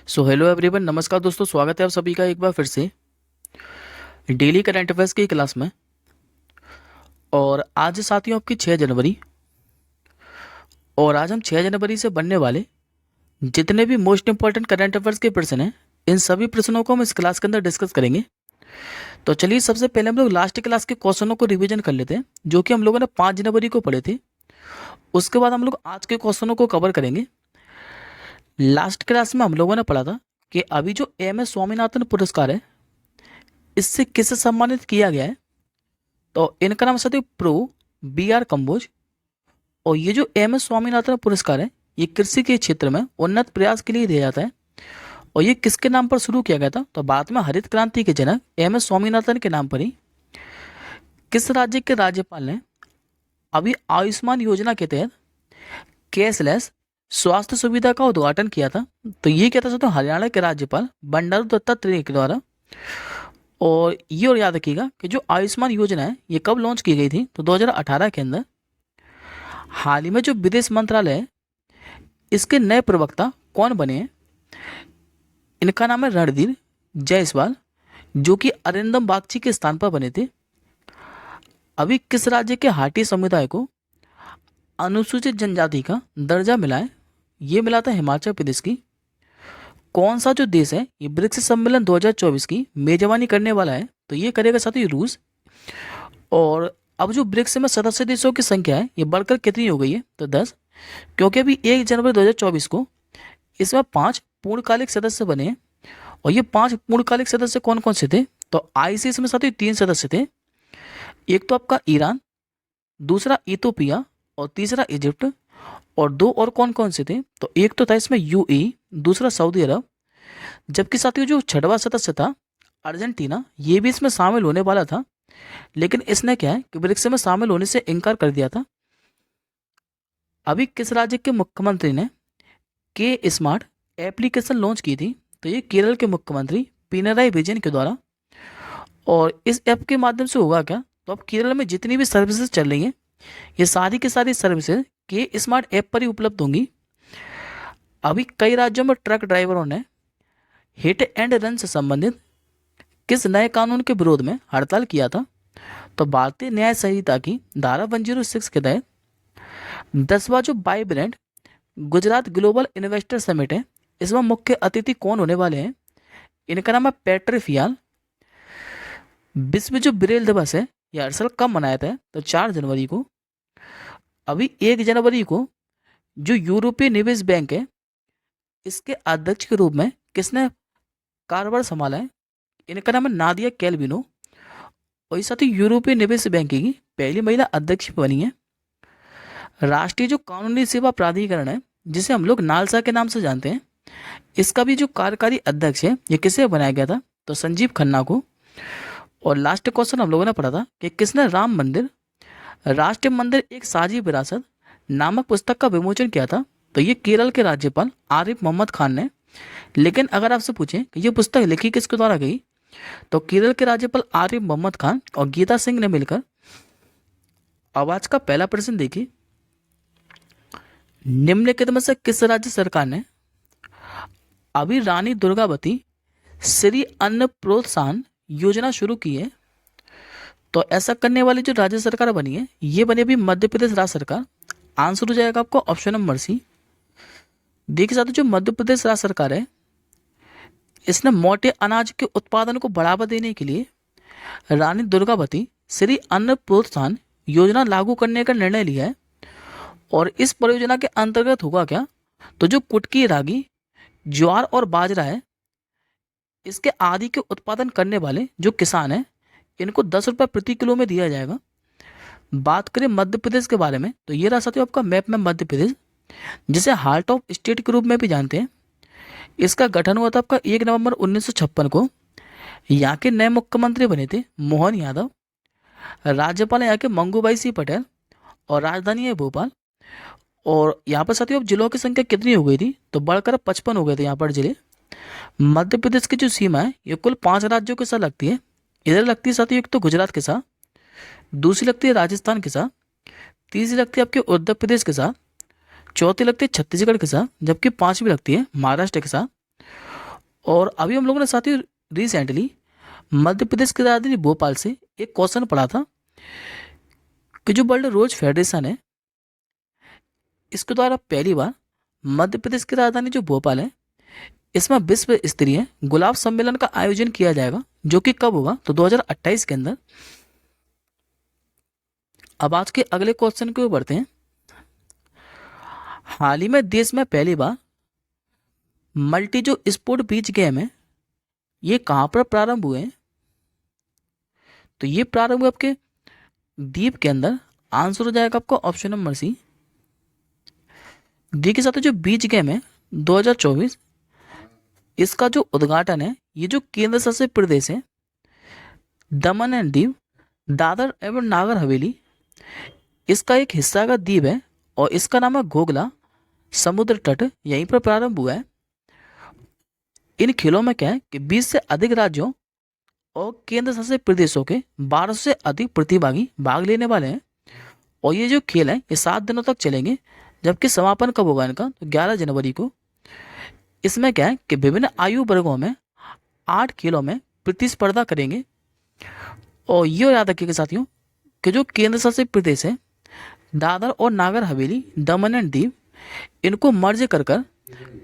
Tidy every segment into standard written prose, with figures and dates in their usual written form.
So hello everyone, नमस्कार दोस्तों, स्वागत है आप सभी का एक बार फिर से डेली करंट अफेयर्स की क्लास में। और आज साथियों आपकी 6 जनवरी। और आज हम 6 जनवरी से बनने वाले जितने भी मोस्ट इंपॉर्टेंट करंट अफेयर्स के प्रश्न हैं, इन सभी प्रश्नों को हम इस क्लास के अंदर डिस्कस करेंगे। तो चलिए, सबसे पहले हम लोग लास्ट क्लास के क्वेश्चनों को रिवीजन कर लेते हैं, जो कि हम लोगों ने 5 जनवरी को पढ़े थे। उसके बाद हम लोग आज के क्वेश्चनों को कवर करेंगे। लास्ट क्लास में हम लोगों ने पढ़ा था कि अभी जो एम एस स्वामीनाथन पुरस्कार है, इससे किसे सम्मानित किया गया है। तो इनका नाम साथियों प्रो बी आर कंबोज। और ये जो एम एस स्वामीनाथन पुरस्कार है, ये कृषि के क्षेत्र में उन्नत प्रयास के लिए दिया जाता है। और ये किसके नाम पर शुरू किया गया था? तो बाद में हरित क्रांति के जनक एम एस स्वामीनाथन के नाम पर ही किस राज्य के राज्यपाल ने अभी आयुष्मान योजना के तहत कैशलेस स्वास्थ्य सुविधा का उद्घाटन किया था? तो ये क्या था साथियों? हरियाणा के राज्यपाल बंडारू दत्तात्रेय के द्वारा। और ये और याद रखिएगा कि जो आयुष्मान योजना है, ये कब लॉन्च की गई थी? तो 2018 के अंदर। हाल ही में जो विदेश मंत्रालय है, इसके नए प्रवक्ता कौन बने हैं? इनका नाम है रणधीर जायसवाल, जो कि अरिंदम बागची के स्थान पर बने थे। अभी किस राज्य के हाटी समुदाय को अनुसूचित जनजाति का दर्जा मिला है? ये मिला था हिमाचल प्रदेश की। कौन सा जो देश है ये ब्रिक्स सम्मेलन 2024 की मेजबानी करने वाला है? तो ये करेगा साथी रूस। और अब जो ब्रिक्स में सदस्य देशों की संख्या है, ये बढ़कर कितनी हो गई है? तो 10। क्योंकि अभी 1 जनवरी 2024 को इसमें 5 पूर्णकालिक सदस्य बने हैं। और ये 5 पूर्णकालिक सदस्य कौन कौन से थे? तो आईसीस में साथी 3 सदस्य थे। एक तो आपका ईरान, दूसरा इथोपिया और तीसरा इजिप्ट। और 2 और कौन कौन से थे? तो एक तो था इसमें यूएई, दूसरा सऊदी अरब। जबकि साथियों जो 6वां सदस्य था अर्जेंटीना, ये भी इसमें शामिल होने वाला था, लेकिन इसने क्या है कि ब्रिक्स में शामिल होने से इनकार कर दिया था। अभी किस राज्य के मुख्यमंत्री ने के स्मार्ट एप्लीकेशन लॉन्च की थी? तो ये केरल के मुख्यमंत्री पिनराई विजयन के द्वारा। और इस ऐप के माध्यम से होगा क्या? तो अब केरल में जितनी भी सर्विसेज चल रही हैं, ये सारी की सारी सर्विसेज के स्मार्ट ऐप पर ही उपलब्ध होंगी। अभी कई राज्यों में ट्रक ड्राइवरों ने हिट एंड रन से संबंधित किस नए कानून के विरोध में हड़ताल किया था? तो भारतीय न्याय संहिता की धारा 106 के तहत 10वां जो vibrant Gujarat global investor summit है, इसमें मुख्य अतिथि कौन होने वाले हैं? इनका नाम है पैट्री फियाल। विश्व जो ब्रेल दिवस है, यह हर साल कब मनाया था? तो 4 जनवरी को। अभी 1 जनवरी को जो यूरोपीय निवेश बैंक है, इसके अध्यक्ष के रूप में किसने कार्यभार संभाला है? इनका नाम है नादिया कैलविनो। और इस साथ ही यूरोपीय निवेश बैंक की पहली महिला अध्यक्ष बनी है। राष्ट्रीय जो कानूनी सेवा प्राधिकरण है, जिसे हम लोग नालसा के नाम से जानते हैं, इसका भी जो कार्यकारी अध्यक्ष है, ये किसे बनाया गया था? तो संजीव खन्ना को। और लास्ट क्वेश्चन हम लोगों ने पढ़ा था कि किसने राम मंदिर राष्ट्रीय मंदिर एक साझी विरासत नामक पुस्तक का विमोचन किया था? तो ये केरल के राज्यपाल आरिफ मोहम्मद खान ने। लेकिन अगर आपसे पूछें कि ये पुस्तक लिखी किसके द्वारा गई, तो केरल के राज्यपाल आरिफ मोहम्मद खान और गीता सिंह ने मिलकर। अब आज का पहला प्रश्न देखिए, निम्नलिखित में से किस राज्य सरकार ने अभी रानी दुर्गावती श्री अन्न प्रोत्साहन योजना शुरू की है? तो ऐसा करने वाली जो राज्य सरकार बनी है, ये बनी अभी मध्य प्रदेश राज्य सरकार। आंसर हो जाएगा आपको ऑप्शन नंबर सी। देखिए साथियों, जो मध्य प्रदेश राज्य सरकार है, इसने मोटे अनाज के उत्पादन को बढ़ावा देने के लिए रानी दुर्गावती श्री अन्न प्रोत्साहन योजना लागू करने का निर्णय लिया है। और इस परियोजना के अंतर्गत होगा क्या? तो जो कुटकी, रागी, ज्वार और बाजरा है, इसके आदि के उत्पादन करने वाले जो किसान हैं, इनको 10 रुपये प्रति किलो में दिया जाएगा। बात करें मध्य प्रदेश के बारे में, तो ये रहा साथियों आपका मैप में मध्य प्रदेश, जिसे हार्ट ऑफ स्टेट के रूप में भी जानते हैं। इसका गठन हुआ था आपका 1 नवंबर 1956 को। यहाँ के नए मुख्यमंत्री बने थे मोहन यादव। राज्यपाल यहाँ के मंगूभाई सिंह पटेल। और राजधानी है भोपाल। और यहाँ पर साथियों अब जिलों की संख्या कितनी हो गई थी? तो बढ़कर 55 हो गए थे यहाँ पर जिले। मध्य प्रदेश की जो सीमा है, ये कुल 5 राज्यों के साथ लगती है। इधर लगती है साथियों एक तो गुजरात के साथ, दूसरी लगती है राजस्थान के साथ, तीसरी लगती है आपके उत्तर प्रदेश के साथ, चौथी लगती है छत्तीसगढ़ के साथ, जबकि 5वीं लगती है महाराष्ट्र के साथ। और अभी हम लोगों ने साथ ही रिसेंटली मध्य प्रदेश की राजधानी भोपाल से एक क्वेश्चन पढ़ा था कि जो वर्ल्ड रोज फेडरेशन है, इसके द्वारा पहली बार मध्य प्रदेश की राजधानी जो भोपाल है, इसमें विश्व स्तरीय गुलाब सम्मेलन का आयोजन किया जाएगा, जो कि कब होगा, तो 2028 के अंदर। अब आज के अगले क्वेश्चन की ओर बढ़ते हैं। हाल ही में देश में पहली बार मल्टी जो स्पोर्ट बीच गेम है, ये कहाँ पर प्रारंभ हुए हैं, तो ये प्रारंभ हुए आपके द्वीप के अंदर। आंसर हो जाएगा आपको ऑप्शन नंबर सी। द्वीप के साथ जो बीच गेम है 2024, इसका जो उद्घाटन है, ये जो केंद्र शासित प्रदेश है दमन एंड दीव, दादर एवं नागर हवेली, इसका एक हिस्सा का द्वीप है और इसका नाम है घोगला समुद्र तट, यहीं पर प्रारंभ हुआ है। इन खेलों में क्या है कि 20 से अधिक राज्यों और केंद्र शासित प्रदेशों के 12 से अधिक प्रतिभागी भाग लेने वाले हैं। और ये जो खेल है ये 7 दिनों तक चलेंगे, जबकि समापन कब होगा इनका, तो 11 जनवरी को। इसमें क्या है कि विभिन्न आयु वर्गों में 8 खेलों में प्रतिस्पर्धा करेंगे। और ये याद रखिएगा साथियों कि जो केंद्र शासित प्रदेश है दादर और नागर हवेली, दमन एंड दीव, इनको मर्ज कर कर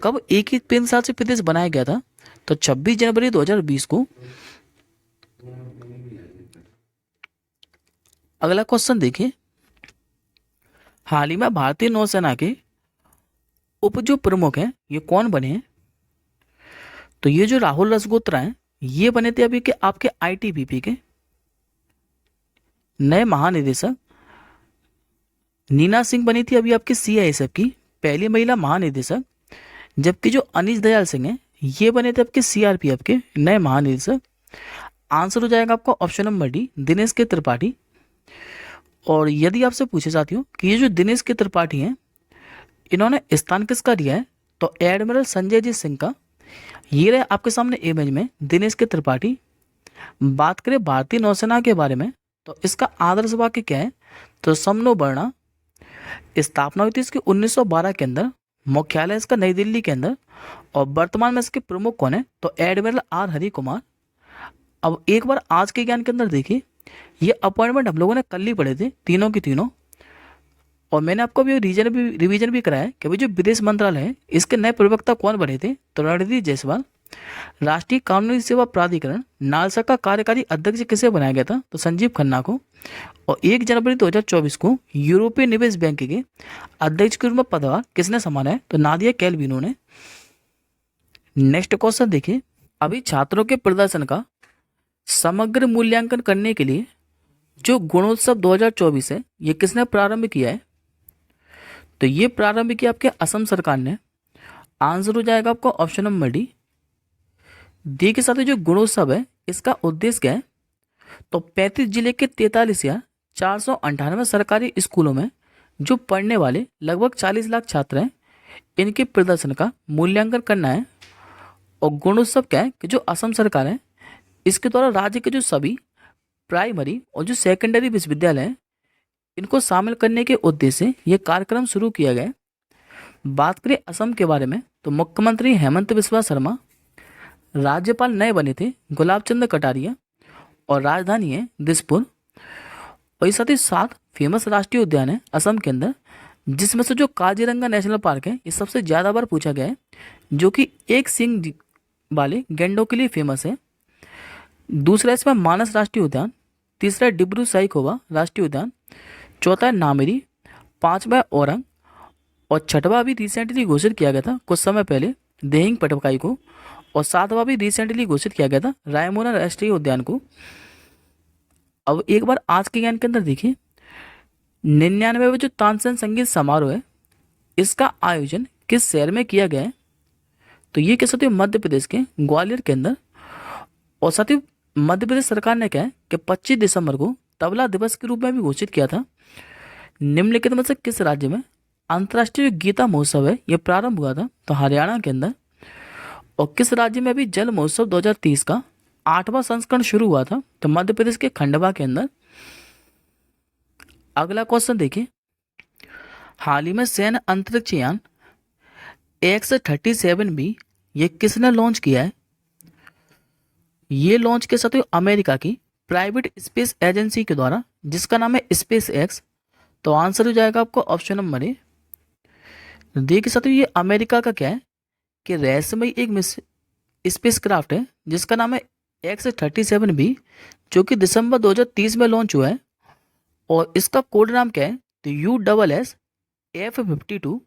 कब एक ही केंद्र शासित प्रदेश बनाया गया था, तो 26 जनवरी 2020 को। अगला क्वेश्चन देखिए। हाल ही में भारतीय नौसेना के उप जो प्रमुख हैं ये कौन बने हैं, तो ये जो राहुल रसगोत्रा हैं ये बने थे अभी के आपके आईटीबीपी के नए महानिदेशक। नीना सिंह बनी थी अभी आपके सीआईएसएफ की पहली महिला महानिदेशक, जबकि जो अनीश दयाल सिंह हैं ये बने थे आपके सीआरपीएफ के नए महानिदेशक। आंसर हो जाएगा आपका ऑप्शन नंबर डी, दिनेश के त्रिपाठी। और यदि आपसे पूछे साथियों कि ये जो दिनेश के त्रिपाठी हैं इन्होंने स्थान किसका दिया है, तो एडमिरल संजय जी सिंह का। ये रहे आपके सामने इमेज में दिनेश के त्रिपाठी। बात करें भारतीय नौसेना के बारे में, तो इसका आदर्श वाक्य क्या है, तो समनो वर्णा। स्थापना हुई थी इसकी 1912 के अंदर, मुख्यालय इसका नई दिल्ली के अंदर। और वर्तमान में इसके प्रमुख कौन है, तो एडमिरल आर हरि कुमार। अब एक बार आज के ज्ञान के अंदर देखिए, ये अपॉइंटमेंट हम लोगों ने कल ही पढ़े थे तीनों की तीनों। और मैंने आपको भी रिवीजन भी कराया कि भाई जो विदेश मंत्रालय है इसके नए प्रवक्ता कौन बने थे, तो रणधीर जायसवाल। राष्ट्रीय कानूनी सेवा प्राधिकरण नालसा का कार्यकारी अध्यक्ष किसे बनाया गया था, तो संजीव खन्ना को। और 1 जनवरी 2024 को यूरोपीय निवेश बैंक के अध्यक्ष के रूप में पदभार किसने संभाला है, तो नादिया कैलविनो ने। नेक्स्ट क्वेश्चन देखिए। अभी छात्रों के प्रदर्शन का समग्र मूल्यांकन करने के लिए जो गुणोत्सव 2024 है ये किसने प्रारंभ किया है, तो ये प्रारंभ किया आपके असम सरकार ने। आंसर हो जाएगा आपको ऑप्शन नंबर डी। डी के साथ जो गुणोत्सव है इसका उद्देश्य क्या है, तो 35 जिले के 43,498 सरकारी स्कूलों में जो पढ़ने वाले लगभग 40 लाख छात्र हैं इनके प्रदर्शन का मूल्यांकन करना है। और गुणोत्सव क्या है कि जो असम सरकार है इसके द्वारा राज्य के जो सभी प्राइमरी और जो सेकेंडरी विश्वविद्यालय हैं इनको शामिल करने के उद्देश्य से यह कार्यक्रम शुरू किया गया है। बात करें असम के बारे में, तो मुख्यमंत्री हेमंत बिस्वा शर्मा, राज्यपाल नए बने थे गुलाब चंद कटारिया, और राजधानी है दिसपुर। और साथ ही 7 फेमस राष्ट्रीय उद्यान है असम के अंदर, जिसमें से जो काजीरंगा नेशनल पार्क है ये सबसे ज़्यादा बार पूछा गया है, जो कि एक सींग वाले गैंडों के लिए फेमस है। दूसरा इसमें मानस राष्ट्रीय उद्यान, तीसरा डिब्रू साइखोवा राष्ट्रीय उद्यान, चौथा है नामेरी, 5वां औरंग, और 6वां भी रिसेंटली घोषित किया गया था कुछ समय पहले देहिंग पटकाई को, और 7वां भी रिसेंटली घोषित किया गया था रायमोना राष्ट्रीय उद्यान को। अब एक बार आज के ज्ञान के अंदर देखिए, 99वां जो तानसेन संगीत समारोह है इसका आयोजन किस शहर में किया गया है, तो ये कह सकते हो मध्य प्रदेश के ग्वालियर के अंदर। और साथ ही मध्य प्रदेश सरकार ने क्या है कि 25 दिसंबर को तबला दिवस के रूप में भी घोषित किया था। निम्नलिखित में से किस राज्य में अंतर्राष्ट्रीय गीता महोत्सव है यह प्रारंभ हुआ था, तो हरियाणा के अंदर। और किस राज्य में अभी जल महोत्सव 2030 का 8वां संस्करण शुरू हुआ था, तो मध्य प्रदेश के खंडवा के अंदर। अगला क्वेश्चन देखिए। हाल ही में सैन्य अंतरिक्ष यान X-37B ये किसने लॉन्च किया है, ये लॉन्च के साथ अमेरिका की प्राइवेट स्पेस एजेंसी के द्वारा, जिसका नाम है स्पेस एक्स। तो आंसर हो जाएगा आपको ऑप्शन नंबर ए। देखिए साथियों, ये अमेरिका का क्या है कि रहस्यमय एक स्पेस क्राफ्ट है जिसका नाम है X-37B, जो कि दिसंबर 2030 में लॉन्च हुआ है। और इसका कोड नाम क्या है, तो USSF-52।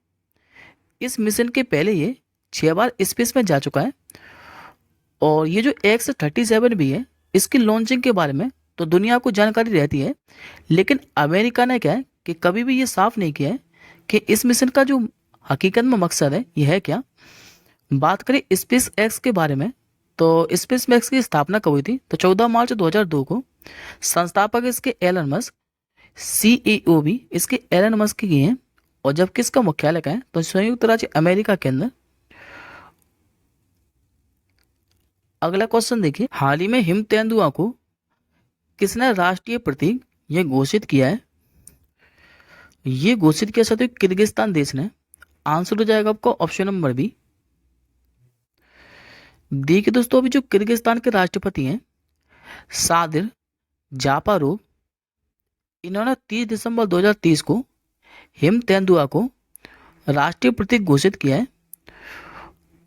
इस मिशन के पहले ये 6 बार स्पेस में जा चुका है। और ये जो X-37B है, इसकी लॉन्चिंग के बारे में तो दुनिया को जानकारी रहती है, लेकिन अमेरिका ने क्या है कि कभी भी ये साफ नहीं किया है कि इस मिशन का जो हकीकत में मकसद है ये है क्या। बात करें स्पेस एक्स के बारे में, तो स्पेस एक्स की स्थापना कब हुई थी, तो 14 मार्च 2002 को। संस्थापक इसके एलन मस्क, CEO भी इसके एलन मस्क की हैं। और जबकि इसका मुख्यालय कहाँ है, तो संयुक्त राज्य अमेरिका के अंदर। अगला क्वेश्चन देखिए, हाल ही में हिम तेंदुआ को किसने राष्ट्रीय प्रतीक ये घोषित किया है। ये घोषित किया साथियों किर्गिस्तान देश ने। आंसर हो जाएगा आपको ऑप्शन नंबर बी। देखिए दोस्तों, अभी जो किर्गिस्तान के राष्ट्रपति हैं सादिर जापारोव, इन्होंने 30 दिसंबर 2030 को हिम तेंदुआ को राष्ट्रीय प्रतीक घोषित किया है।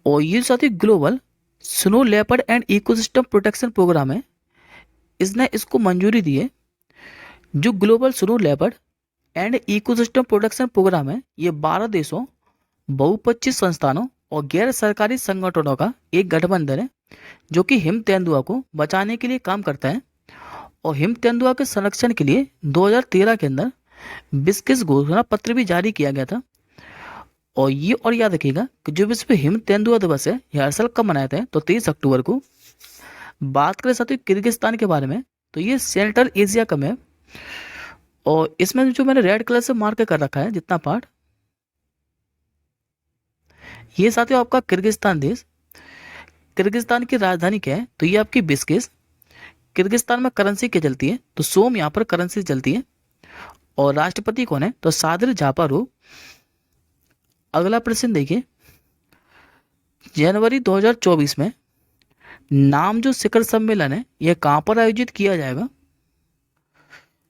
और ये साथी global snow leopard and ecosystem protection programme है, इसने इसको मंजूरी दी है। जो global snow leopard and ecosystem protection programme है, ये 12 देशों, बहुपक्षीय संस्थानों और गैर सरकारी संगठनों का एक गठबंधन है जो कि हिम तेंदुआ को बचाने के लिए काम करता है। और हिम तेंदुआ के संरक्षण के लिए 2013 के अंदर 20 घोषणा पत्र भी जारी किया गया था। और याद रखिएगा कि जो विश्व हिम तेंदुआ दिवस है ये हर साल कब मनाते हैं, तो 23 अक्टूबर को। बात करें साथियों किर्गिस्तान के बारे में, तो ये सेंट्रल एशिया का है। और इसमें जो मैंने रेड कलर से मार्क कर रखा है जितना पार्ट, ये साथियों आपका किर्गिस्तान देश। किर्गिस्तान की राजधानी क्या है, तो ये आपकी बिस्किस। किर्गिस्तान में करेंसी क्या चलती है, तो सोम यहाँ पर करेंसी चलती है। और राष्ट्रपति कौन है, तो सादिर जापारोव। अगला प्रश्न देखिए, जनवरी 2024 में नाम जो शिखर सम्मेलन है यह कहां पर आयोजित किया जाएगा।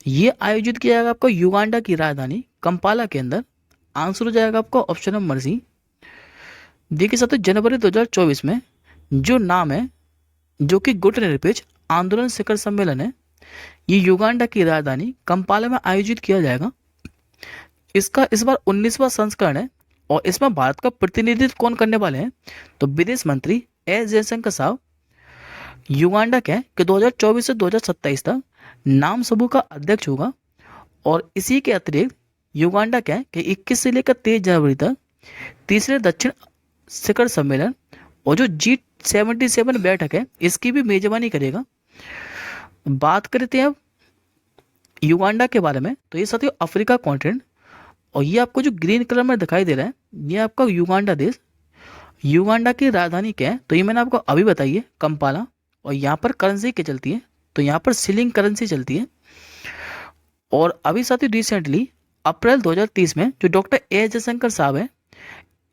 ये आयोजित किया जाएगा आपको युगांडा की राजधानी कंपाला के अंदर। आंसर हो जाएगा आपको ऑप्शन नंबर सी। देखिए साथियों, जनवरी 2024 में जो नाम है, जो कि गुटनिरपेक्ष आंदोलन शिखर सम्मेलन है, ये युगांडा की राजधानी कंपाला में आयोजित किया जाएगा। इसका इस बार 19वां संस्करण है। और इसमें भारत का प्रतिनिधित्व कौन करने वाले हैं, तो विदेश मंत्री एस जयशंकर साहब। युगांडा क्या है कि 2024 से 2027 तक नाम समूह का अध्यक्ष होगा। और इसी के अतिरिक्त युगांडा क्या है कि 21 से लेकर 23 जनवरी तक तीसरे दक्षिण शिखर सम्मेलन और जो G77 बैठक है इसकी भी मेजबानी करेगा। बात करते हैं अब युगांडा के बारे में, तो ये साथियों अफ्रीका कॉन्टिनेंट। और ये आपको जो ग्रीन कलर में दिखाई दे रहा है ये आपका युगांडा देश। युगांडा की राजधानी क्या है, तो ये मैंने आपको अभी बताई है कंपाला। और यहाँ पर करेंसी क्या चलती है, तो यहाँ पर सिलिंग करेंसी चलती है। और अभी साथियों रिसेंटली अप्रैल 2030 में जो डॉक्टर एस जयशंकर साहब है,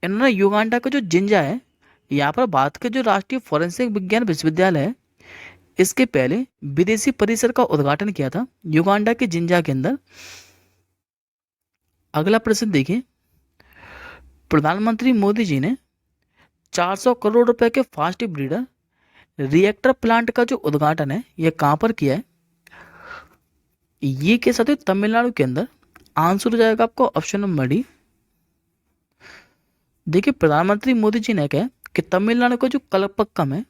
इन्होंने युगांडा का जो जिंजा है, यहाँ पर भारत के जो राष्ट्रीय फोरेंसिक विज्ञान विश्वविद्यालय है, इसके पहले विदेशी परिसर का उद्घाटन किया था युगांडा के जिंजा के अंदर। अगला प्रश्न देखिए, प्रधानमंत्री मोदी जी ने 400 करोड़ रुपए के फास्ट ब्रीडर रिएक्टर प्लांट का जो उद्घाटन है यह कहां पर किया है। ये के साथ तमिलनाडु के अंदर। आंसर हो जाएगा आपको ऑप्शन नंबर डी। देखिए प्रधानमंत्री मोदी जी ने कहा कि तमिलनाडु का जो कलपक्कम है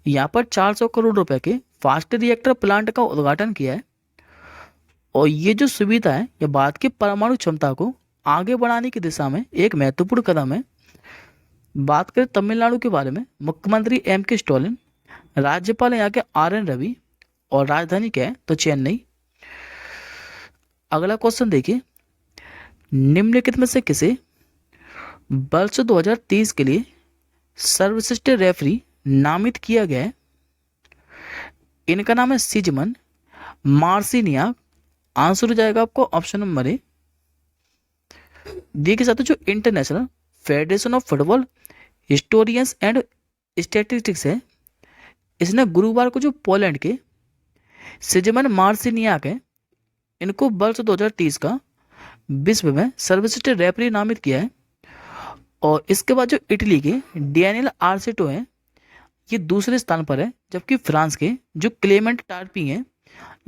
यहाँ पर 400 करोड़ रुपए के फास्ट रिएक्टर प्लांट का उद्घाटन किया है। और ये जो सुविधा है यह भारत की परमाणु क्षमता को आगे बढ़ाने की दिशा में एक महत्वपूर्ण कदम है। बात करें तमिलनाडु के बारे में, मुख्यमंत्री M.K. स्टालिन, राज्यपाल यहाँ के RN रवि और राजधानी क्या है, तो चेन्नई। अगला क्वेश्चन देखिए, निम्नलिखित में से किसे वर्ष 2030 के लिए सर्वश्रेष्ठ रेफरी नामित किया गया है। इनका नाम है सिजमन मार्सिनियाक। आंसर हो जाएगा आपको ऑप्शन नंबर ए। देखिए साथियों, जो international federation of football historians and statistics है, इसने गुरुवार को जो पोलैंड के सिजमन मार्सिनियाक है, इनको वर्ष 2030 का विश्व में सर्वश्रेष्ठ रेफरी नामित किया है। और इसके बाद जो इटली के डैनियल आर्सेटो हैं, ये दूसरे स्थान पर है, जबकि फ्रांस के जो क्लेमेंट टार्पी हैं,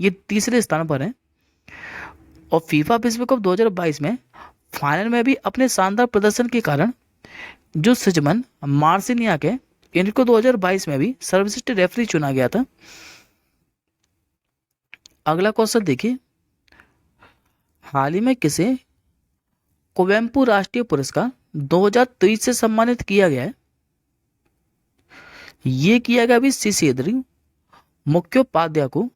ये तीसरे स्थान पर हैं। और फीफा विश्व कप 2022 में फाइनल में भी अपने शानदार प्रदर्शन के कारण जो सिजमन मार्सिनियाक है, इनको 2022 में भी सर्वश्रेष्ठ रेफरी चुना गया था। अगला क्वेश्चन देखिए, हाल ही में किसे कुवेम्पु राष्ट्रीय पुरस्कार 2023 से सम्मानित किया गया है? ये किया गया भी सिसेद्री मुख्योपाध्याय को।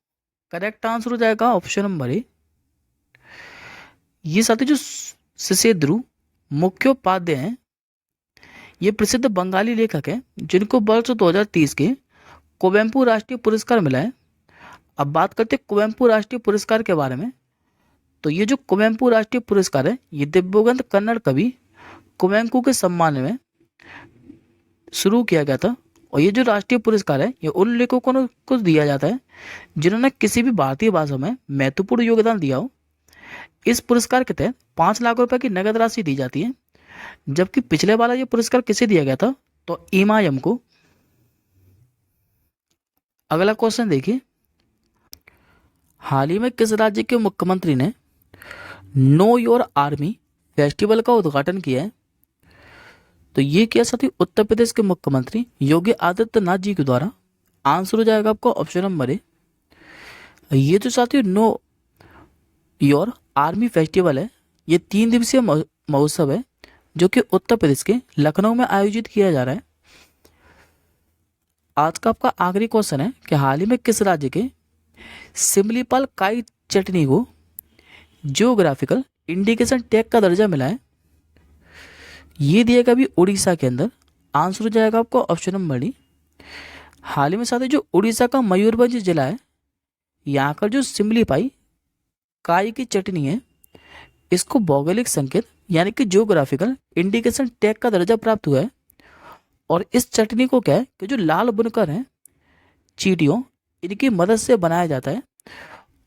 करेक्ट आंसर हो जाएगा ऑप्शन नंबर ए। ये साथी जो सिसेद्री मुख्योपाध्याय हैं, ये प्रसिद्ध बंगाली लेखक हैं जिनको वर्ष 2030 के कुवेम्पु राष्ट्रीय पुरस्कार मिला है। अब बात करते हैं कुवेम्पु राष्ट्रीय पुरस्कार के बारे में। तो ये जो कुवेम्पु राष्ट्रीय पुरस्कार है, ये दिव्यगंत कन्नड़ कवि कुवेम्पु के सम्मान में शुरू किया गया था। और ये जो राष्ट्रीय पुरस्कार है, ये उन लेखकों को दिया जाता है जिन्होंने किसी भी भारतीय भाषा में महत्वपूर्ण योगदान दिया हो। इस पुरस्कार के तहत 5 लाख रुपए की नगद राशि दी जाती है, जबकि पिछले वाला ये पुरस्कार किसे दिया गया था? तो इमायम को। अगला क्वेश्चन देखिए, हाल ही में किस राज्य के मुख्यमंत्री ने नो योर आर्मी फेस्टिवल का उद्घाटन किया है? तो ये किया साथी उत्तर प्रदेश के मुख्यमंत्री योगी आदित्यनाथ जी के द्वारा। आंसर हो जाएगा आपको ऑप्शन नंबर ए। ये जो साथी नो योर आर्मी फेस्टिवल है, ये 3 दिवसीय महोत्सव है जो कि उत्तर प्रदेश के लखनऊ में आयोजित किया जा रहा है। आज का आपका आखिरी क्वेश्चन है कि हाल ही में किस राज्य के सिमलीपाल काई चटनी को जियोग्राफिकल इंडिकेशन टैग का दर्जा मिला है? ये दिएगा भी उड़ीसा के अंदर। आंसर हो जाएगा आपको ऑप्शन नंबर डी। हाल ही में साथ ही जो उड़ीसा का मयूरभंज जिला है, यहाँ का जो सिमलीपाई काई की चटनी है, इसको भौगोलिक संकेत यानी कि जियोग्राफिकल इंडिकेशन टैग का दर्जा प्राप्त हुआ है। और इस चटनी को क्या है कि जो लाल बुनकर हैं चींटियों, इनकी मदद से बनाया जाता है।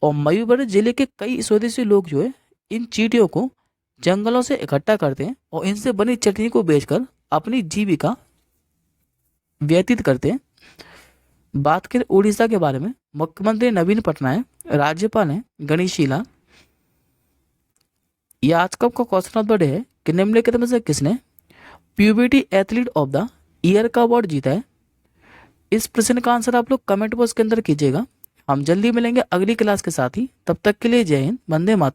और मयूरभंज जिले के कई स्वदेशी लोग जो है इन चींटियों को जंगलों से इकट्ठा करते हैं और इनसे बनी चटनी को बेचकर अपनी जीविका व्यतीत करते हैं। बात करें उड़ीसा के बारे में, मुख्यमंत्री नवीन पटनायक, राज्यपाल हैं गणेशी लाल। यह आज का क्वेश्चन ऑफ द डे है कि निम्नलिखित में से किसने puberty athlete of the year का अवार्ड जीता है? इस प्रश्न का आंसर आप लोग कमेंट बॉक्स के अंदर कीजिएगा। हम जल्दी मिलेंगे अगली क्लास के साथ ही। तब तक के लिए जय हिंद, वंदे मातरम।